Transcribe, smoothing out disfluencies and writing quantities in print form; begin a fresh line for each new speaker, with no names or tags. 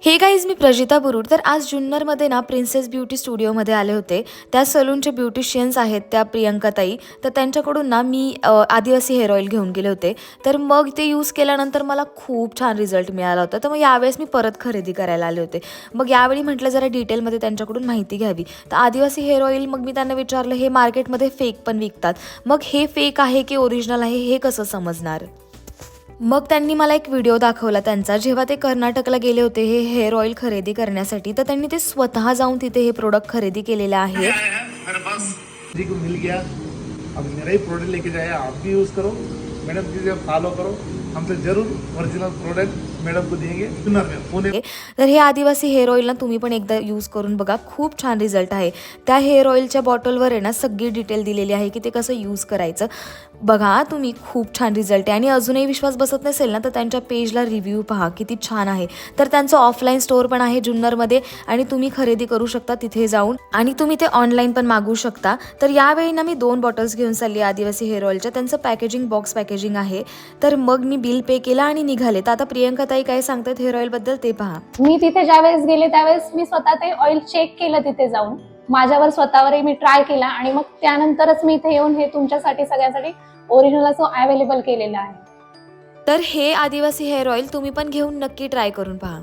हे गाईज, मी प्रजिता बुरुड. तर आज जुन्नरमध्ये ना प्रिन्सेस ब्युटी स्टुडिओमध्ये आले होते. त्या सलूनचे ब्युटिशियन्स आहेत त्या प्रियंकाताई. तर त्यांच्याकडून ना मी आदिवासी हेअर ऑइल घेऊन गेले होते. तर मग ते यूज केल्यानंतर मला खूप छान रिझल्ट मिळाला होता. तर मग यावेळेस मी परत खरेदी करायला आले होते. मग यावेळी म्हटलं जरा डिटेलमध्ये त्यांच्याकडून माहिती घ्यावी. तर आदिवासी हेअर ऑइल मग मी त्यांना विचारलं, हे मार्केटमध्ये फेक पण विकतात, मग हे फेक आहे की ओरिजिनल आहे हे कसं समजणार? मग त्यांनी मला एक व्हिडिओ दाखवला त्यांचा, जेव्हा ते कर्नाटकला गेले होते हे हेअर ऑइल खरेदी करण्यासाठी. तर त्यांनी ते स्वतः जाऊन तिथे हे प्रोडक्ट खरेदी केलेले आहे.
जी को मिल गया, अब मेरा ही प्रोडक्ट लेके जाए, आप भी यूज़ करो, मैडम जी फॉलो करो, हमसे जरूर ओरिजिनल प्रोडक्ट मैडम को देंगे जुन्नर में पुणे।
तर हे आदिवासी हेअर ऑइल ना तुम्ही पण एकदा यूज करून बघा, खूप छान रिझल्ट आहे. त्या हेअर ऑइलच्या बॉटलवर आहे ना सगळी डिटेल दिलेली आहे की ते कसं यूज करायचं. बघा तुम्ही, खूप छान रिझल्ट आहे. आणि अजूनही विश्वास बसत नसेल ना तर त्यांच्या पेजला रिव्ह्यू पहा किती छान आहे. तर त्यांचं ऑफलाईन स्टोअर पण आहे जुन्नरमध्ये आणि तुम्ही खरेदी करू शकता तिथे जाऊन, आणि तुम्ही ते ऑनलाईन पण मागवू शकता. तर यावेळी ना मी 2 बॉटल्स घेऊन चालली आदिवासी हेअर ऑइलच्या. त्यांचं पॅकेजिंग बॉक्स पॅकेजिंग आहे. तर मग मी बिल पे केलं आणि निघाले. तर आता प्रियंकाताई काय सांगतात हेअर ऑइल बद्दल ते पहा.
मी तिथे ज्यावेळेस गेले त्यावेळेस मी स्वतः ते ऑइल चेक केलं तिथे जाऊन, माझ्यावर स्वतःवरही मी ट्राय केला आणि मग त्यानंतरच मी इथे येऊन हे तुमच्यासाठी सगळ्यांसाठी ओरिजिनल असं अवेलेबल केलेलं आहे.
तर हे आदिवासी हेअर ऑइल तुम्ही पण घेऊन नक्की ट्राय करून पहा.